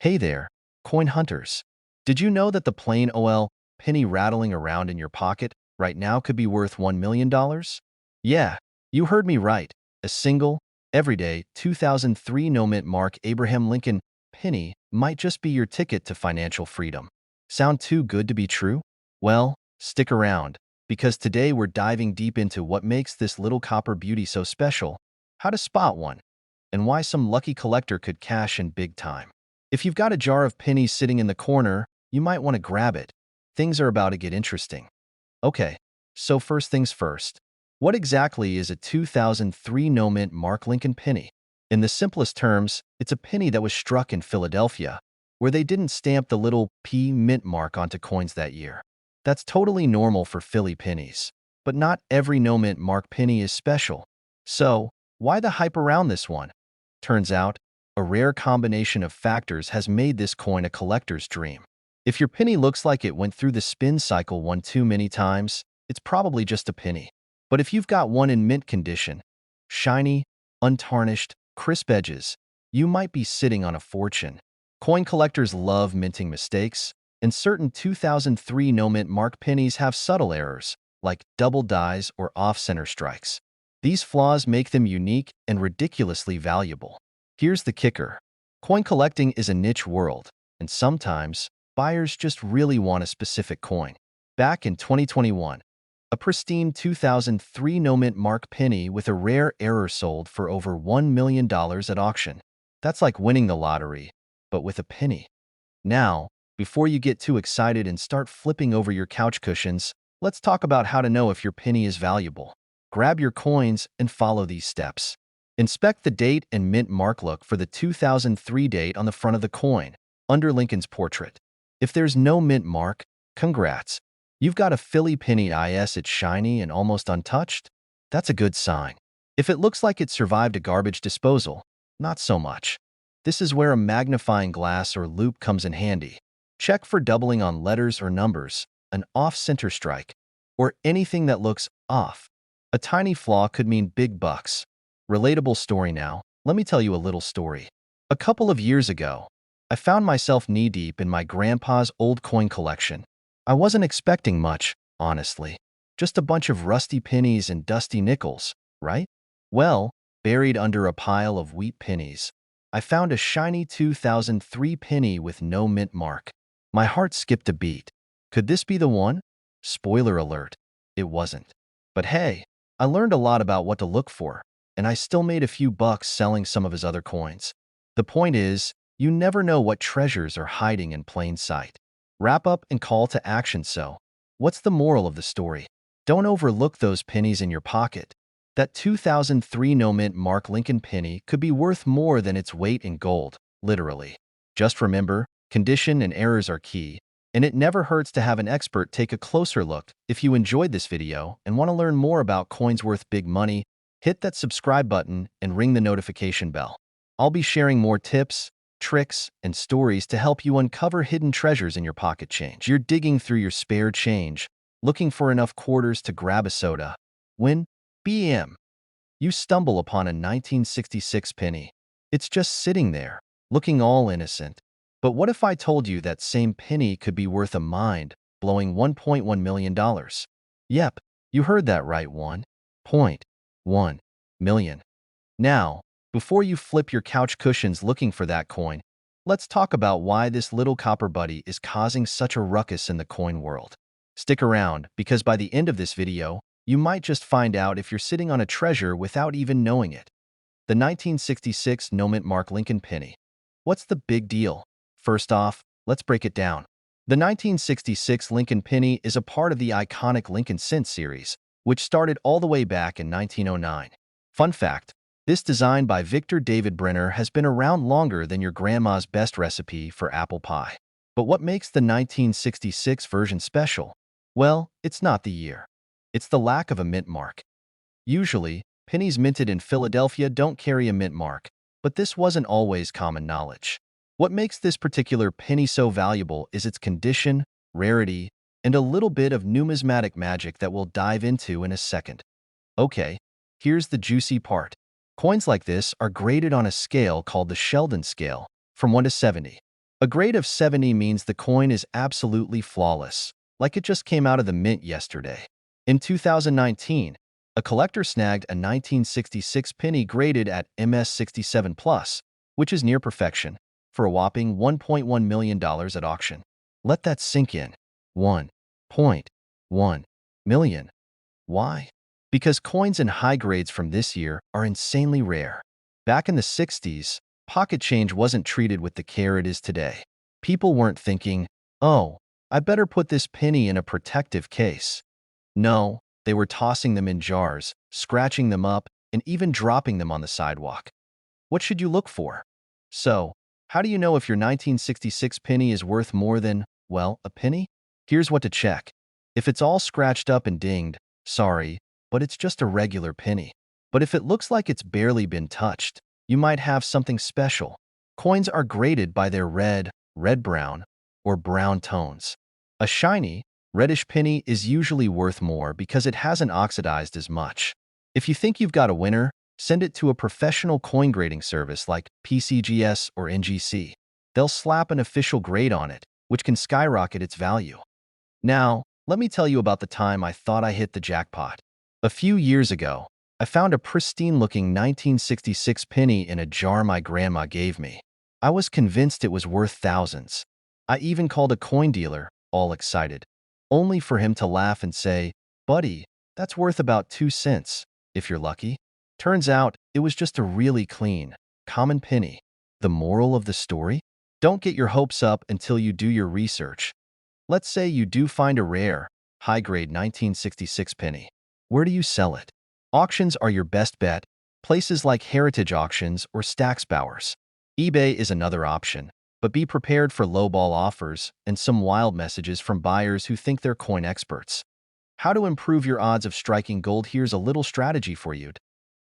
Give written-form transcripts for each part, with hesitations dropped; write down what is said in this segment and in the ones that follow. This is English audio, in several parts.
Hey there, coin hunters. Did you know that the plain OL penny rattling around in your pocket right now could be worth $1 million? Yeah, you heard me right. A single, everyday 2003 no-mint mark Abraham Lincoln penny might just be your ticket to financial freedom. Sound too good to be true? Well, stick around, because today we're diving deep into what makes this little copper beauty so special, how to spot one, and why some lucky collector could cash in big time. If you've got a jar of pennies sitting in the corner, you might want to grab it. Things are about to get interesting. Okay, so first things first. What exactly is a 2003 no-mint Mark Lincoln penny? In the simplest terms, it's a penny that was struck in Philadelphia, where they didn't stamp the little P mint mark onto coins that year. That's totally normal for Philly pennies, but not every no-mint mark penny is special. So, why the hype around this one? Turns out, a rare combination of factors has made this coin a collector's dream. If your penny looks like it went through the spin cycle one too many times, it's probably just a penny. But if you've got one in mint condition, shiny, untarnished, crisp edges, you might be sitting on a fortune. Coin collectors love minting mistakes, and certain 2003 no-mint mark pennies have subtle errors, like double dies or off-center strikes. These flaws make them unique and ridiculously valuable. Here's the kicker. Coin collecting is a niche world, and sometimes buyers just really want a specific coin. Back in 2021, a pristine 2003 no-mint mark penny with a rare error sold for over $1 million at auction. That's like winning the lottery, but with a penny. Now, before you get too excited and start flipping over your couch cushions, let's talk about how to know if your penny is valuable. Grab your coins and follow these steps. Inspect the date and mint mark. Look for the 2003 date on the front of the coin, under Lincoln's portrait. If there's no mint mark, congrats. You've got a Philly penny. It's shiny and almost untouched. That's a good sign. If it looks like it survived a garbage disposal, not so much. This is where a magnifying glass or loupe comes in handy. Check for doubling on letters or numbers, an off-center strike, or anything that looks off. A tiny flaw could mean big bucks. Relatable story now. Let me tell you a little story. A couple of years ago, I found myself knee-deep in my grandpa's old coin collection. I wasn't expecting much, honestly. Just a bunch of rusty pennies and dusty nickels, right? Well, buried under a pile of wheat pennies, I found a shiny 2003 penny with no mint mark. My heart skipped a beat. Could this be the one? Spoiler alert, it wasn't. But hey, I learned a lot about what to look for, and I still made a few bucks selling some of his other coins. The point is, you never know what treasures are hiding in plain sight. Wrap up and call to action. So, what's the moral of the story? Don't overlook those pennies in your pocket. That 2003 no-mint mark Lincoln penny could be worth more than its weight in gold, literally. Just remember, condition and errors are key, and it never hurts to have an expert take a closer look. If you enjoyed this video and want to learn more about coins worth big money, hit that subscribe button and ring the notification bell. I'll be sharing more tips, tricks, and stories to help you uncover hidden treasures in your pocket change. You're digging through your spare change, looking for enough quarters to grab a soda. When, BM, you stumble upon a 1966 penny. It's just sitting there, looking all innocent. But what if I told you that same penny could be worth a mind-blowing $1.1 million? Yep, you heard that right, $1.1 million. Now, before you flip your couch cushions looking for that coin, let's talk about why this little copper buddy is causing such a ruckus in the coin world. Stick around, because by the end of this video, you might just find out if you're sitting on a treasure without even knowing it. The 1966 no-mint mark Lincoln penny. What's the big deal? First off, let's break it down. The 1966 Lincoln penny is a part of the iconic Lincoln Cent series, which started all the way back in 1909. Fun fact, this design by Victor David Brenner has been around longer than your grandma's best recipe for apple pie. But what makes the 1966 version special? Well, it's not the year. It's the lack of a mint mark. Usually, pennies minted in Philadelphia don't carry a mint mark, but this wasn't always common knowledge. What makes this particular penny so valuable is its condition, rarity, and a little bit of numismatic magic that we'll dive into in a second. Okay, here's the juicy part. Coins like this are graded on a scale called the Sheldon scale, from 1 to 70. A grade of 70 means the coin is absolutely flawless, like it just came out of the mint yesterday. In 2019, a collector snagged a 1966 penny graded at MS67 plus, which is near perfection, for a whopping $1.1 million at auction. Let that sink in. $1.1 million. Why? Because coins in high grades from this year are insanely rare. Back in the 60s, pocket change wasn't treated with the care it is today. People weren't thinking, oh, I better put this penny in a protective case. No, they were tossing them in jars, scratching them up, and even dropping them on the sidewalk. What should you look for? So, how do you know if your 1966 penny is worth more than, well, a penny? Here's what to check. If it's all scratched up and dinged, sorry, but it's just a regular penny. But if it looks like it's barely been touched, you might have something special. Coins are graded by their red, red-brown, or brown tones. A shiny, reddish penny is usually worth more because it hasn't oxidized as much. If you think you've got a winner, send it to a professional coin grading service like PCGS or NGC. They'll slap an official grade on it, which can skyrocket its value. Now, let me tell you about the time I thought I hit the jackpot. A few years ago, I found a pristine-looking 1966 penny in a jar my grandma gave me. I was convinced it was worth thousands. I even called a coin dealer, all excited, only for him to laugh and say, "Buddy, that's worth about 2 cents, if you're lucky." Turns out, it was just a really clean, common penny. The moral of the story? Don't get your hopes up until you do your research. Let's say you do find a rare, high-grade 1966 penny. Where do you sell it? Auctions are your best bet, places like Heritage Auctions or Stacksbowers. eBay is another option, but be prepared for lowball offers and some wild messages from buyers who think they're coin experts. How to improve your odds of striking gold? Here's a little strategy for you.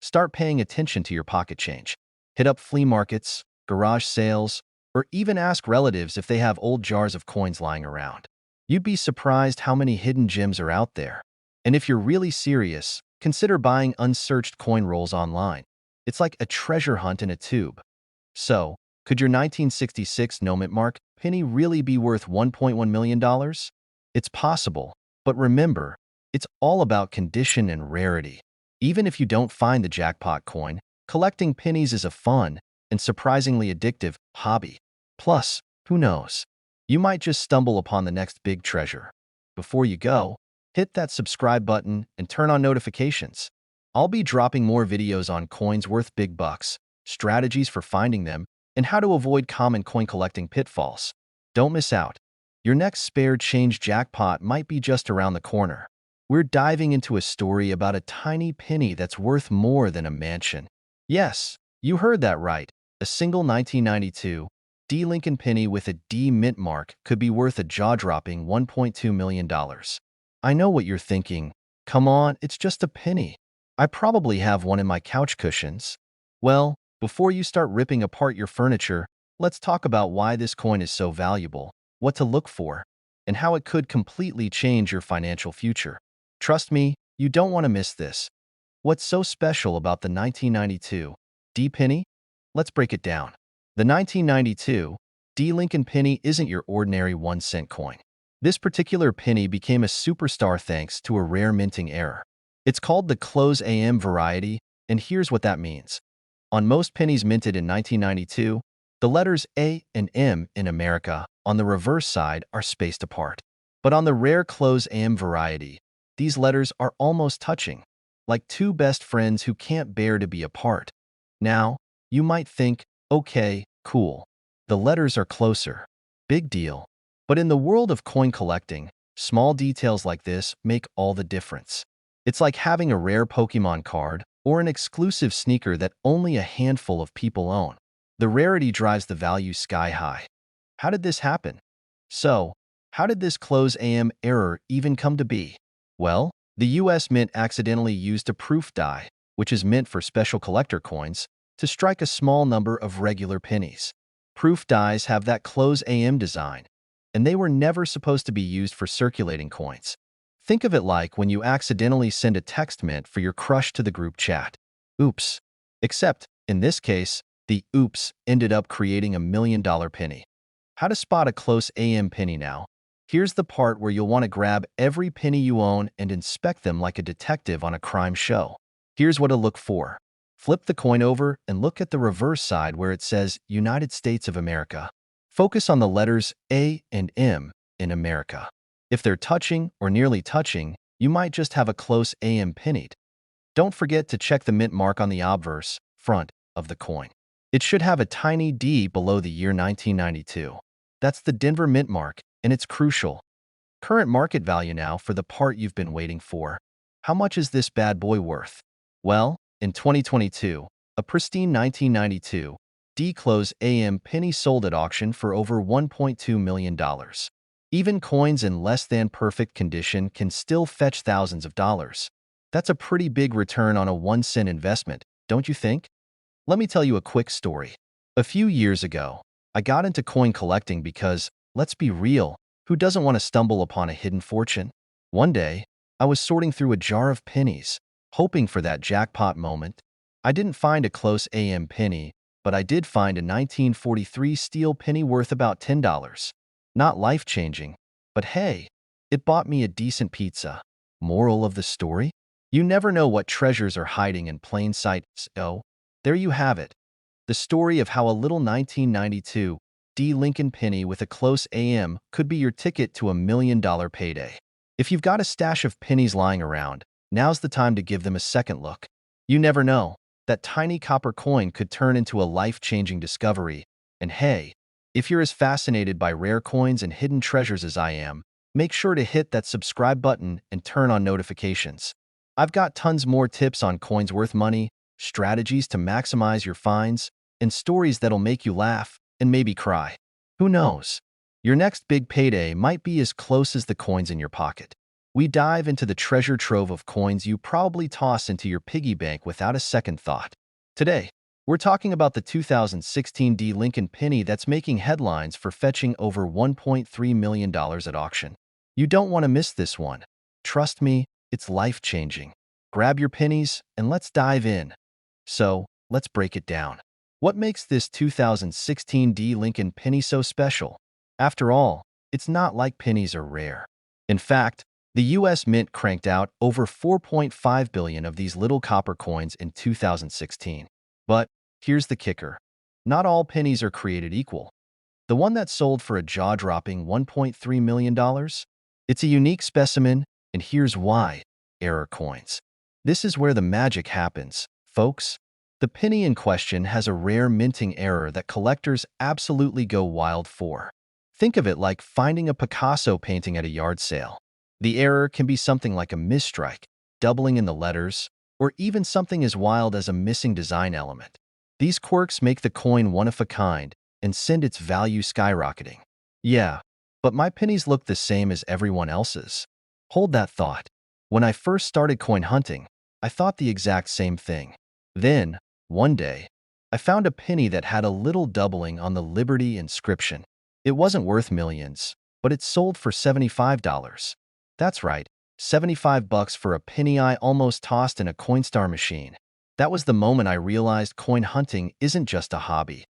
Start paying attention to your pocket change. Hit up flea markets, garage sales, or even ask relatives if they have old jars of coins lying around. You'd be surprised how many hidden gems are out there. And if you're really serious, consider buying unsearched coin rolls online. It's like a treasure hunt in a tube. So, could your 1966 no mint mark penny really be worth $1.1 million? It's possible, but remember, it's all about condition and rarity. Even if you don't find the jackpot coin, collecting pennies is a fun and surprisingly addictive hobby. Plus, who knows? You might just stumble upon the next big treasure. Before you go, hit that subscribe button and turn on notifications. I'll be dropping more videos on coins worth big bucks, strategies for finding them, and how to avoid common coin collecting pitfalls. Don't miss out. Your next spare change jackpot might be just around the corner. We're diving into a story about a tiny penny that's worth more than a mansion. Yes, you heard that right. A single 1992 D Lincoln penny with a D mint mark could be worth a jaw-dropping $1.2 million. I know what you're thinking. Come on, it's just a penny. I probably have one in my couch cushions. Well, before you start ripping apart your furniture, let's talk about why this coin is so valuable, what to look for, and how it could completely change your financial future. Trust me, you don't want to miss this. What's so special about the 1992 D penny? Let's break it down. The 1992 D Lincoln penny isn't your ordinary 1-cent coin. This particular penny became a superstar thanks to a rare minting error. It's called the close AM variety, and here's what that means. On most pennies minted in 1992, the letters A and M in America on the reverse side are spaced apart. But on the rare close AM variety, these letters are almost touching, like two best friends who can't bear to be apart. Now, you might think, okay, cool. The letters are closer. Big deal. But in the world of coin collecting, small details like this make all the difference. It's like having a rare Pokemon card or an exclusive sneaker that only a handful of people own. The rarity drives the value sky high. How did this happen? So, how did this close AM error even come to be? Well, the US Mint accidentally used a proof die, which is meant for special collector coins, to strike a small number of regular pennies. Proof dies have that close AM design, and they were never supposed to be used for circulating coins. Think of it like when you accidentally send a text mint for your crush to the group chat. Oops. Except, in this case, the oops ended up creating $1 million penny. How to spot a close AM penny now. Here's the part where you'll want to grab every penny you own and inspect them like a detective on a crime show. Here's what to look for. Flip the coin over and look at the reverse side where it says United States of America. Focus on the letters A and M in America. If they're touching or nearly touching, you might just have a close AM penny. Don't forget to check the mint mark on the obverse front of the coin. It should have a tiny D below the year 1992. That's the Denver mint mark, and it's crucial. Current market value now for the part you've been waiting for. How much is this bad boy worth? Well, in 2022, a pristine 1992 D-close AM penny sold at auction for over $1.2 million. Even coins in less than perfect condition can still fetch thousands of dollars. That's a pretty big return on a 1-cent investment, don't you think? Let me tell you a quick story. A few years ago, I got into coin collecting because, let's be real, who doesn't want to stumble upon a hidden fortune? One day, I was sorting through a jar of pennies, hoping for that jackpot moment. I didn't find a close AM penny, but I did find a 1943 steel penny worth about $10. Not life-changing, but hey, it bought me a decent pizza. Moral of the story? You never know what treasures are hiding in plain sight. So, there you have it. The story of how a little 1992 D Lincoln penny with a close AM could be your ticket to $1 million payday. If you've got a stash of pennies lying around, now's the time to give them a second look. You never know, that tiny copper coin could turn into a life-changing discovery. And hey, if you're as fascinated by rare coins and hidden treasures as I am, make sure to hit that subscribe button and turn on notifications. I've got tons more tips on coins worth money, strategies to maximize your finds, and stories that'll make you laugh and maybe cry. Who knows? Your next big payday might be as close as the coins in your pocket. We dive into the treasure trove of coins you probably toss into your piggy bank without a second thought. Today, we're talking about the 2016 D Lincoln penny that's making headlines for fetching over $1.3 million at auction. You don't want to miss this one. Trust me, it's life-changing. Grab your pennies and let's dive in. So, let's break it down. What makes this 2016 D Lincoln penny so special? After all, it's not like pennies are rare. In fact, the U.S. Mint cranked out over 4.5 billion of these little copper coins in 2016. But here's the kicker. Not all pennies are created equal. The one that sold for a jaw-dropping $1.3 million? It's a unique specimen, and here's why. Error coins. This is where the magic happens, folks. The penny in question has a rare minting error that collectors absolutely go wild for. Think of it like finding a Picasso painting at a yard sale. The error can be something like a misstrike, doubling in the letters, or even something as wild as a missing design element. These quirks make the coin one of a kind and send its value skyrocketing. Yeah, but my pennies look the same as everyone else's. Hold that thought. When I first started coin hunting, I thought the exact same thing. Then, one day, I found a penny that had a little doubling on the Liberty inscription. It wasn't worth millions, but it sold for $75. That's right, $75 for a penny I almost tossed in a Coinstar machine. That was the moment I realized coin hunting isn't just a hobby.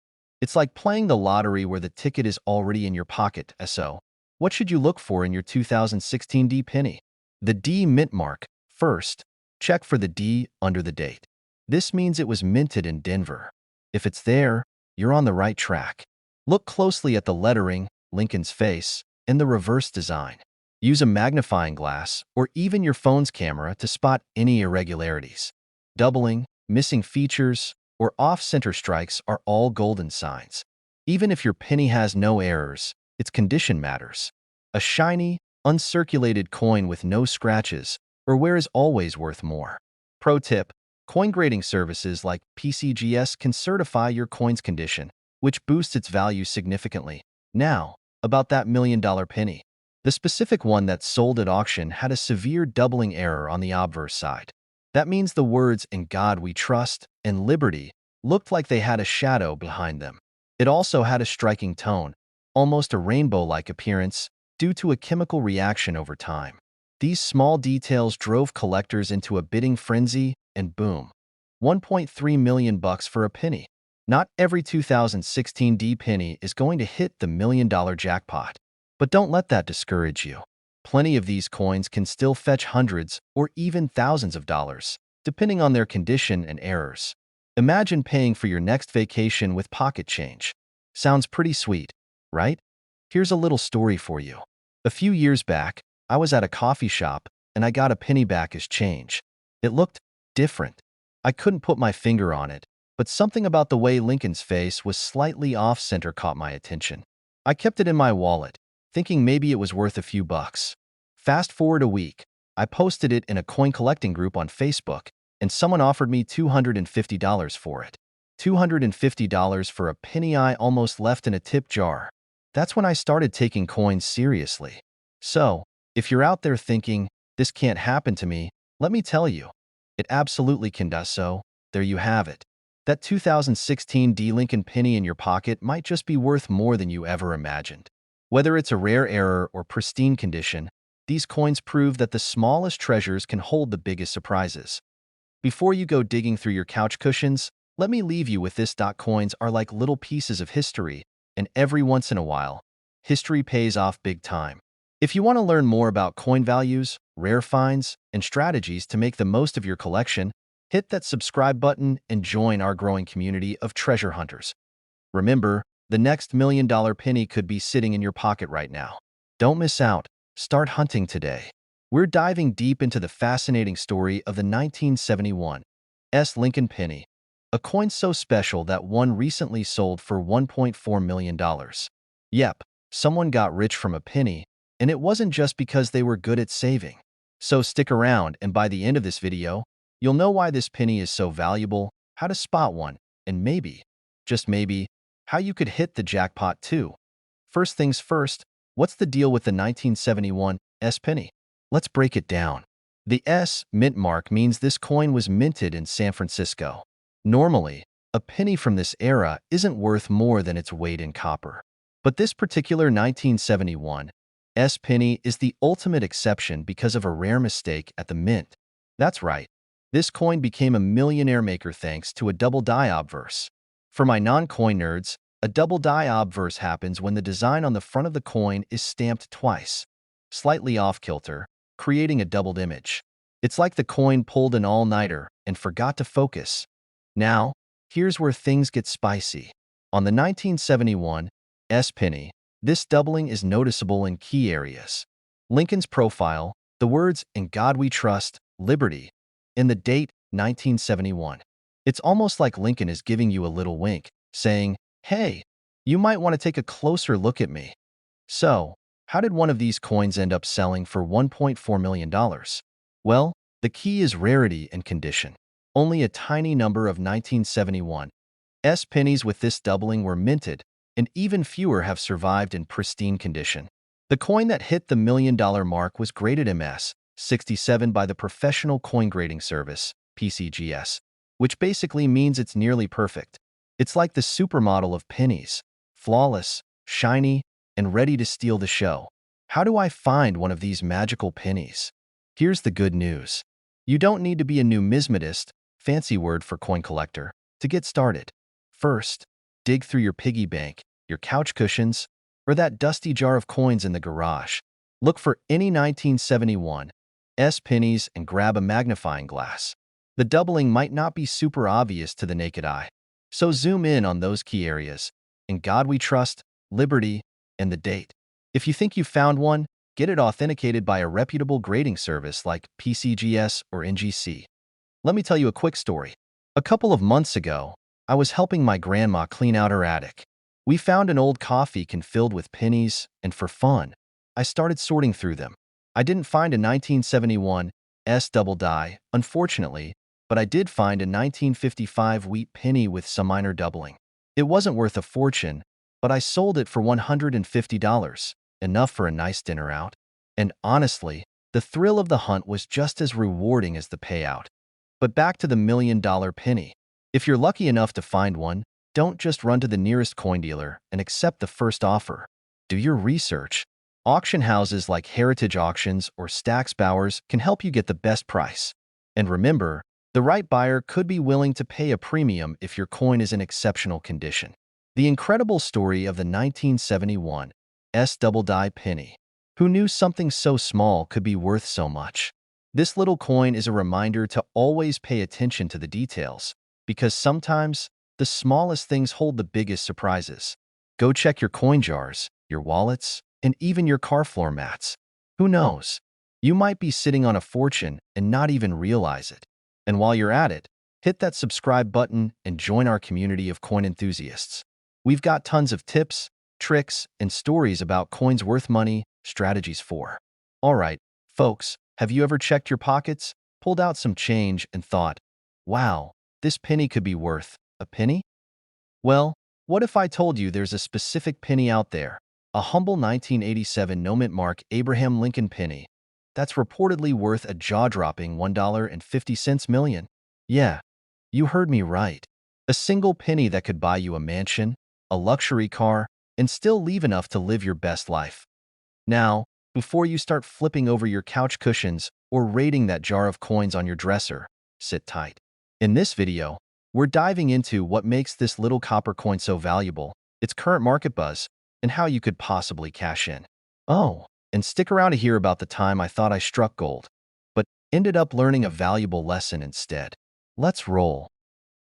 It's like playing the lottery where the ticket is already in your pocket. So, what should you look for in your 2016 D penny? The D mint mark. First, check for the D under the date. This means it was minted in Denver. If it's there, you're on the right track. Look closely at the lettering, Lincoln's face, and the reverse design. Use a magnifying glass or even your phone's camera to spot any irregularities. Doubling, missing features, or off-center strikes are all golden signs. Even if your penny has no errors, its condition matters. A shiny, uncirculated coin with no scratches or wear is always worth more. Pro tip: coin grading services like PCGS can certify your coin's condition, which boosts its value significantly. Now, about that $1 million penny. The specific one that sold at auction had a severe doubling error on the obverse side. That means the words "In God We Trust" and "Liberty" looked like they had a shadow behind them. It also had a striking tone, almost a rainbow-like appearance, due to a chemical reaction over time. These small details drove collectors into a bidding frenzy, and boom, $1.3 million for a penny. Not every 2016 D penny is going to hit the $1 million jackpot. But don't let that discourage you. Plenty of these coins can still fetch hundreds or even thousands of dollars, depending on their condition and errors. Imagine paying for your next vacation with pocket change. Sounds pretty sweet, right? Here's a little story for you. A few years back, I was at a coffee shop and I got a penny back as change. It looked different. I couldn't put my finger on it, but something about the way Lincoln's face was slightly off-center caught my attention. I kept it in my wallet, thinking maybe it was worth a few bucks. Fast forward a week, I posted it in a coin collecting group on Facebook, and someone offered me $250 for it. $250 for a penny I almost left in a tip jar. That's when I started taking coins seriously. So, if you're out there thinking, this can't happen to me, let me tell you, it absolutely can do so. There you have it. That 2016 D Lincoln penny in your pocket might just be worth more than you ever imagined. Whether it's a rare error or pristine condition, these coins prove that the smallest treasures can hold the biggest surprises. Before you go digging through your couch cushions, let me leave you with this. Coins are like little pieces of history, and every once in a while, history pays off big time. If you want to learn more about coin values, rare finds, and strategies to make the most of your collection, hit that subscribe button and join our growing community of treasure hunters. Remember, the next $1 million penny could be sitting in your pocket right now. Don't miss out. Start hunting today. We're diving deep into the fascinating story of the 1971 Lincoln penny, a coin so special that one recently sold for $1.4 million. Yep, someone got rich from a penny, and it wasn't just because they were good at saving. So stick around, and by the end of this video, you'll know why this penny is so valuable, how to spot one, and maybe, just maybe, how you could hit the jackpot too. First things first, what's the deal with the 1971 penny? Let's break it down. The S mint mark means this coin was minted in San Francisco. Normally, a penny from this era isn't worth more than its weight in copper. But this particular 1971 penny is the ultimate exception because of a rare mistake at the mint. That's right. This coin became a millionaire maker thanks to a double die obverse. For my non-coin nerds, a double die obverse happens when the design on the front of the coin is stamped twice, slightly off-kilter, creating a doubled image. It's like the coin pulled an all-nighter and forgot to focus. Now, here's where things get spicy. On the 1971 penny, this doubling is noticeable in key areas. Lincoln's profile, the words "In God We Trust, Liberty," and the date 1971. It's almost like Lincoln is giving you a little wink, saying, hey, you might want to take a closer look at me. So, how did one of these coins end up selling for $1.4 million? Well, the key is rarity and condition. Only a tiny number of 1971 pennies with this doubling were minted, and even fewer have survived in pristine condition. The coin that hit the $1 million mark was graded MS 67 by the Professional Coin Grading Service, PCGS, which basically means it's nearly perfect. It's like the supermodel of pennies, flawless, shiny, and ready to steal the show. How do I find one of these magical pennies? Here's the good news. You don't need to be a numismatist, fancy word for coin collector, to get started. First, dig through your piggy bank, your couch cushions, or that dusty jar of coins in the garage. Look for any 1971 pennies and grab a magnifying glass. The doubling might not be super obvious to the naked eye, so zoom in on those key areas. In God We Trust, Liberty, and the date. If you think you found one, get it authenticated by a reputable grading service like PCGS or NGC. Let me tell you a quick story. A couple of months ago, I was helping my grandma clean out her attic. We found an old coffee can filled with pennies, and for fun, I started sorting through them. I didn't find a 1971 double die, unfortunately, but I did find a 1955 wheat penny with some minor doubling. It wasn't worth a fortune, but I sold it for $150, enough for a nice dinner out. And honestly, the thrill of the hunt was just as rewarding as the payout. But back to the $1 million penny. If you're lucky enough to find one, don't just run to the nearest coin dealer and accept the first offer. Do your research. Auction houses like Heritage Auctions or Stack's Bowers can help you get the best price. And remember, The right buyer could be willing to pay a premium if your coin is in exceptional condition. The incredible story of the 1971 double die penny. Who knew something so small could be worth so much? This little coin is a reminder to always pay attention to the details, because sometimes the smallest things hold the biggest surprises. Go check your coin jars, your wallets, and even your car floor mats. Who knows? You might be sitting on a fortune and not even realize it. And while you're at it, hit that subscribe button and join our community of coin enthusiasts. We've got tons of tips, tricks, and stories about coins worth money, strategies for. All right, folks, have you ever checked your pockets, pulled out some change, and thought, wow, this penny could be worth a penny? Well, what if I told you there's a specific penny out there, a humble 1987 no-mint mark Abraham Lincoln penny, that's reportedly worth a jaw-dropping $1.50 million? Yeah, you heard me right. A single penny that could buy you a mansion, a luxury car, and still leave enough to live your best life. Now, before you start flipping over your couch cushions or raiding that jar of coins on your dresser, sit tight. In this video, we're diving into what makes this little copper coin so valuable, its current market buzz, and how you could possibly cash in. Oh, and stick around to hear about the time I thought I struck gold, but ended up learning a valuable lesson instead. Let's roll.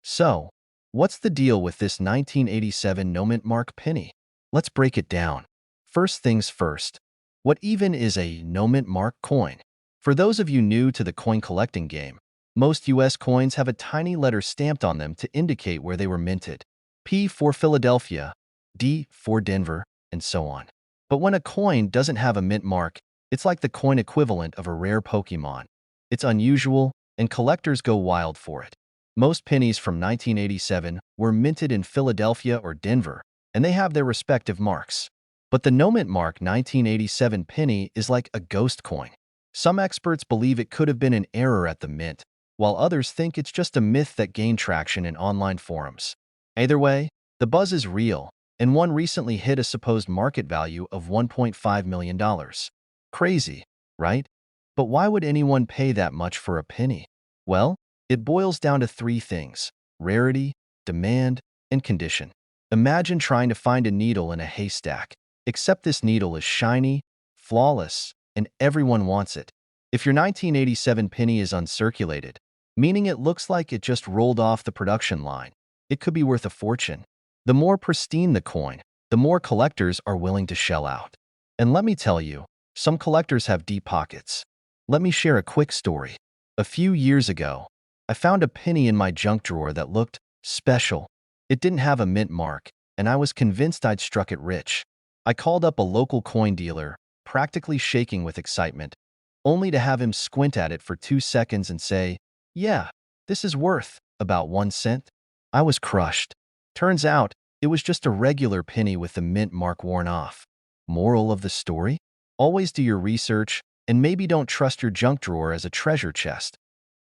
So, what's the deal with this 1987 no-mint mark penny? Let's break it down. First things first, what even is a no-mint mark coin? For those of you new to the coin collecting game, most US coins have a tiny letter stamped on them to indicate where they were minted. P for Philadelphia, D for Denver, and so on. But when a coin doesn't have a mint mark, it's like the coin equivalent of a rare Pokemon. It's unusual, and collectors go wild for it. Most pennies from 1987 were minted in Philadelphia or Denver, and they have their respective marks. But the no-mint mark 1987 penny is like a ghost coin. Some experts believe it could have been an error at the mint, while others think it's just a myth that gained traction in online forums. Either way, the buzz is real, and one recently hit a supposed market value of $1.5 million. Crazy, right? But why would anyone pay that much for a penny? Well, it boils down to three things: rarity, demand, and condition. Imagine trying to find a needle in a haystack, except this needle is shiny, flawless, and everyone wants it. If your 1987 penny is uncirculated, meaning it looks like it just rolled off the production line, it could be worth a fortune. The more pristine the coin, the more collectors are willing to shell out. And let me tell you, some collectors have deep pockets. Let me share a quick story. A few years ago, I found a penny in my junk drawer that looked special. It didn't have a mint mark, and I was convinced I'd struck it rich. I called up a local coin dealer, practically shaking with excitement, only to have him squint at it for 2 seconds and say, "Yeah, this is worth about 1 cent." I was crushed. Turns out, it was just a regular penny with the mint mark worn off. Moral of the story? Always do your research, and maybe don't trust your junk drawer as a treasure chest.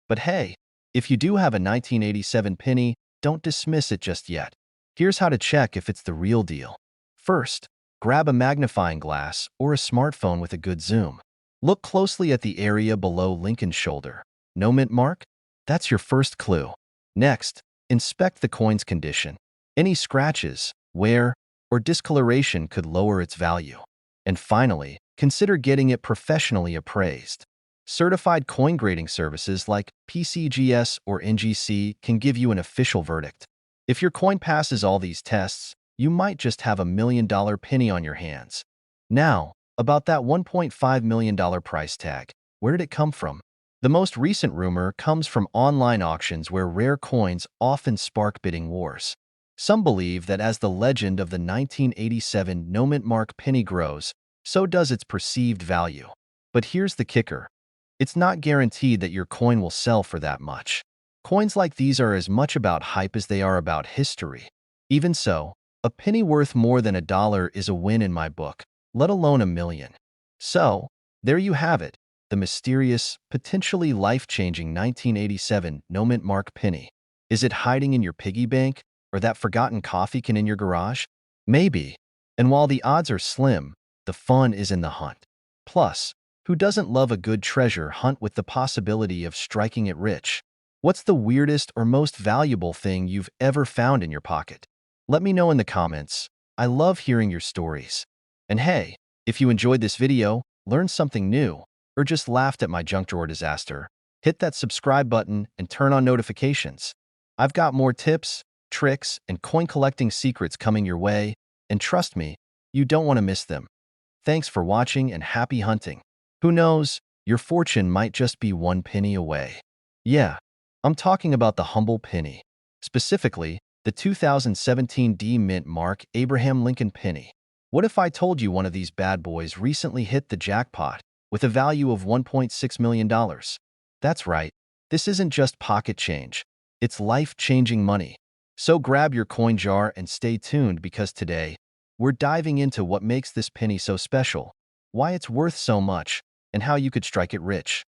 But hey, if you do have a 1987 penny, don't dismiss it just yet. Here's how to check if it's the real deal. First, grab a magnifying glass or a smartphone with a good zoom. Look closely at the area below Lincoln's shoulder. No mint mark? That's your first clue. Next, inspect the coin's condition. Any scratches, wear, or discoloration could lower its value. And finally, consider getting it professionally appraised. Certified coin grading services like PCGS or NGC can give you an official verdict. If your coin passes all these tests, you might just have a $1 million penny on your hands. Now, about that $1.5 million price tag. Where did it come from? The most recent rumor comes from online auctions where rare coins often spark bidding wars. Some believe that as the legend of the 1987 no-mint mark penny grows, so does its perceived value. But here's the kicker. It's not guaranteed that your coin will sell for that much. Coins like these are as much about hype as they are about history. Even so, a penny worth more than $1 is a win in my book, let alone $1 million. So, there you have it, the mysterious, potentially life-changing 1987 no-mint mark penny. Is it hiding in your piggy bank, or that forgotten coffee can in your garage? Maybe. And while the odds are slim, the fun is in the hunt. Plus, who doesn't love a good treasure hunt with the possibility of striking it rich? What's the weirdest or most valuable thing you've ever found in your pocket? Let me know in the comments. I love hearing your stories. And hey, if you enjoyed this video, learned something new, or just laughed at my junk drawer disaster, hit that subscribe button and turn on notifications. I've got more tips, tricks, and coin collecting secrets coming your way, and trust me, you don't want to miss them. Thanks for watching and happy hunting. Who knows, your fortune might just be one penny away. Yeah, I'm talking about the humble penny. Specifically, the 2017 D Mint Mark Abraham Lincoln penny. What if I told you one of these bad boys recently hit the jackpot with a value of $1.6 million? That's right, this isn't just pocket change. It's life-changing money. So grab your coin jar and stay tuned because today, we're diving into what makes this penny so special, why it's worth so much, and how you could strike it rich.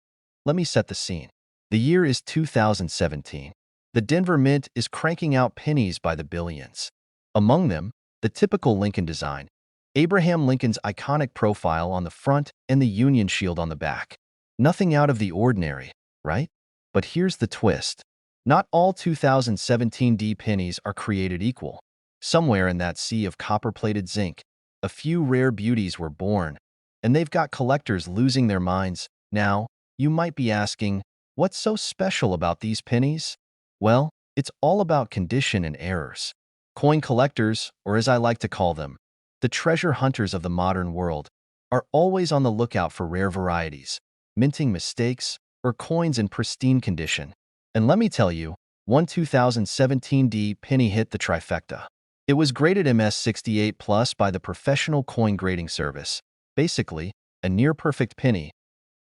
Let me set the scene. The year is 2017. The Denver Mint is cranking out pennies by the billions. Among them, the typical Lincoln design, Abraham Lincoln's iconic profile on the front and the Union Shield on the back. Nothing out of the ordinary, right? But here's the twist. Not all 2017 D pennies are created equal. Somewhere in that sea of copper-plated zinc, a few rare beauties were born, and they've got collectors losing their minds. Now, you might be asking, what's so special about these pennies? Well, it's all about condition and errors. Coin collectors, or as I like to call them, the treasure hunters of the modern world, are always on the lookout for rare varieties, minting mistakes, or coins in pristine condition. And let me tell you, one 2017 D penny hit the trifecta. It was graded MS68 Plus by the Professional Coin Grading Service, basically, a near-perfect penny,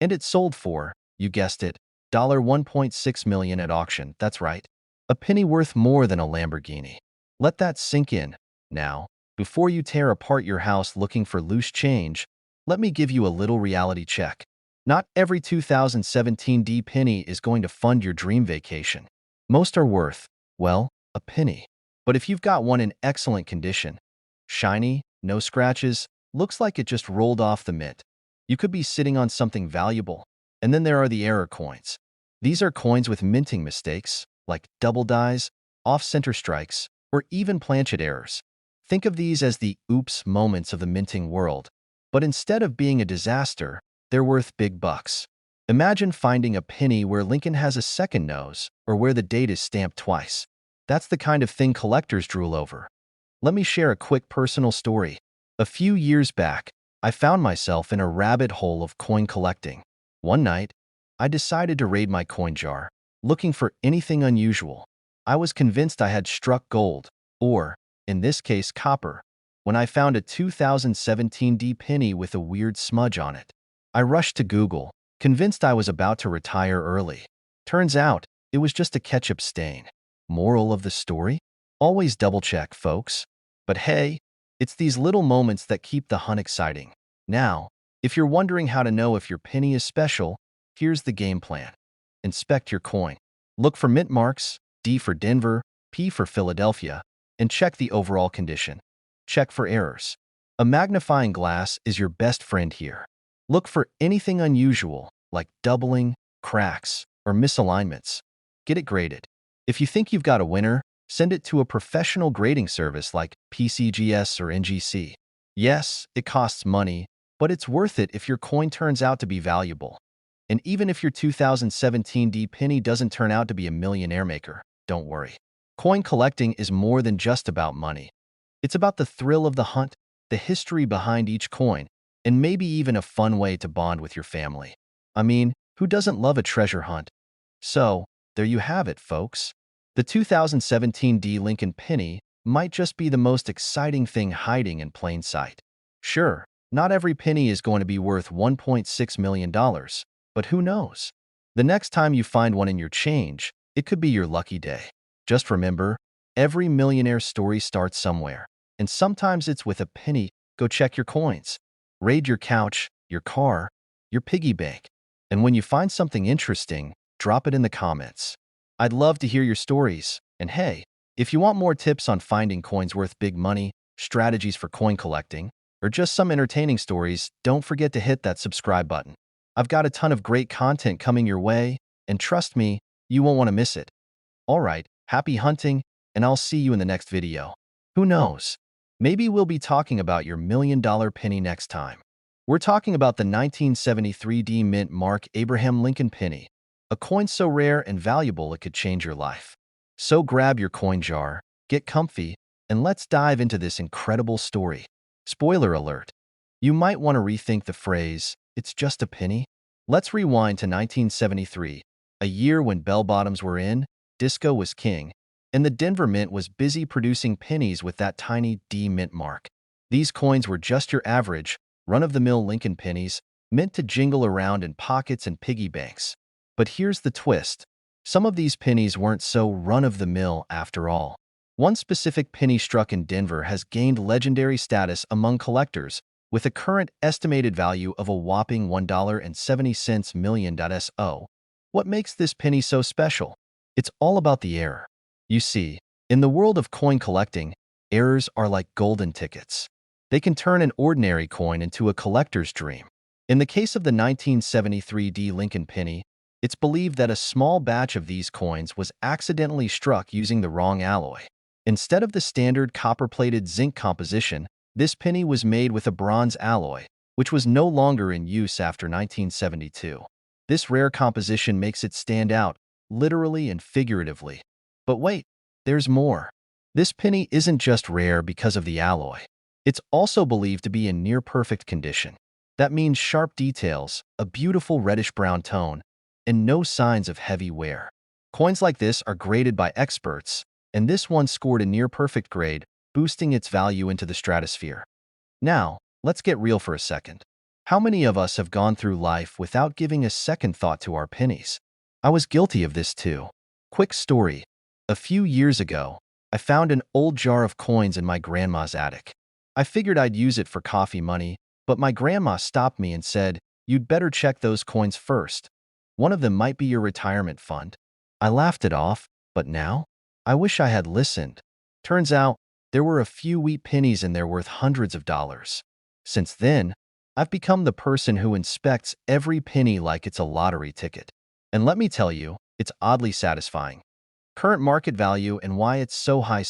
and it sold for, you guessed it, $1.6 million at auction. That's right, a penny worth more than a Lamborghini. Let that sink in. Now, before you tear apart your house looking for loose change, let me give you a little reality check. Not every 2017 D penny is going to fund your dream vacation. Most are worth, well, a penny. But if you've got one in excellent condition, shiny, no scratches, looks like it just rolled off the mint, you could be sitting on something valuable. And then there are the error coins. These are coins with minting mistakes, like double dies, off-center strikes, or even planchet errors. Think of these as the oops moments of the minting world. But instead of being a disaster, they're worth big bucks. Imagine finding a penny where Lincoln has a second nose, or where the date is stamped twice. That's the kind of thing collectors drool over. Let me share a quick personal story. A few years back, I found myself in a rabbit hole of coin collecting. One night, I decided to raid my coin jar, looking for anything unusual. I was convinced I had struck gold, or, in this case, copper, when I found a 2017 D penny with a weird smudge on it. I rushed to Google, convinced I was about to retire early. Turns out, it was just a ketchup stain. Moral of the story? Always double-check, folks. But hey, it's these little moments that keep the hunt exciting. Now, if you're wondering how to know if your penny is special, here's the game plan. Inspect your coin. Look for mint marks, D for Denver, P for Philadelphia, and check the overall condition. Check for errors. A magnifying glass is your best friend here. Look for anything unusual, like doubling, cracks, or misalignments. Get it graded. If you think you've got a winner, send it to a professional grading service like PCGS or NGC. Yes, it costs money, but it's worth it if your coin turns out to be valuable. And even if your 2017 D penny doesn't turn out to be a millionaire maker, don't worry. Coin collecting is more than just about money. It's about the thrill of the hunt, the history behind each coin, and maybe even a fun way to bond with your family. I mean, who doesn't love a treasure hunt? So, there you have it, folks. The 2017 D Lincoln penny might just be the most exciting thing hiding in plain sight. Sure, not every penny is going to be worth $1.6 million, but who knows? The next time you find one in your change, it could be your lucky day. Just remember, every millionaire story starts somewhere, and sometimes it's with a penny. Go check your coins. Raid your couch, your car, your piggy bank. And when you find something interesting, drop it in the comments. I'd love to hear your stories. And hey, if you want more tips on finding coins worth big money, strategies for coin collecting, or just some entertaining stories, don't forget to hit that subscribe button. I've got a ton of great content coming your way, and trust me, You won't want to miss it. Alright, happy hunting, and I'll see you in the next video. Who knows? Maybe we'll be talking about your $1,000,000 penny next time. We're talking about the 1973 D Mint Mark Abraham Lincoln penny, a coin so rare and valuable it could change your life. So grab your coin jar, get comfy, and let's dive into this incredible story. Spoiler alert. You might want to rethink the phrase, "It's just a penny." Let's rewind to 1973, a year when bell-bottoms were in, disco was king, and the Denver Mint was busy producing pennies with that tiny D Mint mark. These coins were just your average, run-of-the-mill Lincoln pennies, meant to jingle around in pockets and piggy banks. But here's the twist. Some of these pennies weren't so run-of-the-mill after all. One specific penny struck in Denver has gained legendary status among collectors, with a current estimated value of a whopping $1.70 million. What makes this penny so special? It's all about the error. You see, in the world of coin collecting, errors are like golden tickets. They can turn an ordinary coin into a collector's dream. In the case of the 1973 D Lincoln penny, it's believed that a small batch of these coins was accidentally struck using the wrong alloy. Instead of the standard copper-plated zinc composition, this penny was made with a bronze alloy, which was no longer in use after 1972. This rare composition makes it stand out, literally and figuratively. But wait, there's more. This penny isn't just rare because of the alloy. It's also believed to be in near-perfect condition. That means sharp details, a beautiful reddish-brown tone, and no signs of heavy wear. Coins like this are graded by experts, and this one scored a near-perfect grade, boosting its value into the stratosphere. Now, let's get real for a second. How many of us have gone through life without giving a second thought to our pennies? I was guilty of this too. Quick story. A few years ago, I found an old jar of coins in my grandma's attic. I figured I'd use it for coffee money, but my grandma stopped me and said, "You'd better check those coins first. One of them might be your retirement fund." I laughed it off, but now? I wish I had listened. Turns out, there were a few wheat pennies in there worth hundreds of dollars. Since then, I've become the person who inspects every penny like it's a lottery ticket. And let me tell you, it's oddly satisfying. Current market value and why it's so high.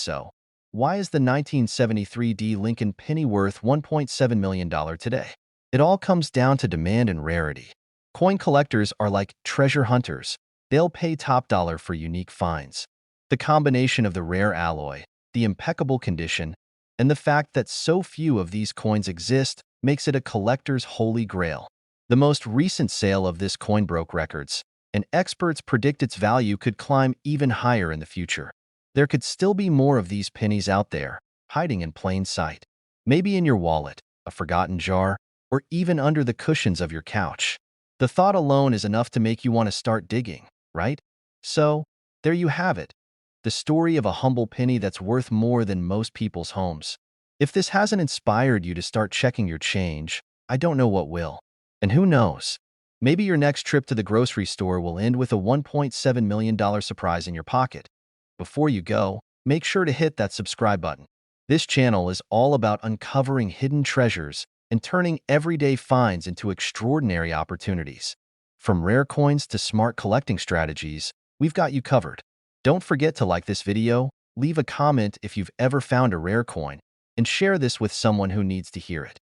Why is the 1973 D Lincoln penny worth $1.7 million today? It all comes down to demand and rarity. Coin collectors are like treasure hunters. They'll pay top dollar for unique finds. The combination of the rare alloy, the impeccable condition, and the fact that so few of these coins exist makes it a collector's holy grail. The most recent sale of this coin broke records, and experts predict its value could climb even higher in the future. There could still be more of these pennies out there, hiding in plain sight. Maybe in your wallet, a forgotten jar, or even under the cushions of your couch. The thought alone is enough to make you want to start digging, right? So, there you have it. The story of a humble penny that's worth more than most people's homes. If this hasn't inspired you to start checking your change, I don't know what will. And who knows? Maybe your next trip to the grocery store will end with a $1.7 million surprise in your pocket. Before you go, make sure to hit that subscribe button. This channel is all about uncovering hidden treasures and turning everyday finds into extraordinary opportunities. From rare coins to smart collecting strategies, we've got you covered. Don't forget to like this video, leave a comment if you've ever found a rare coin, and share this with someone who needs to hear it.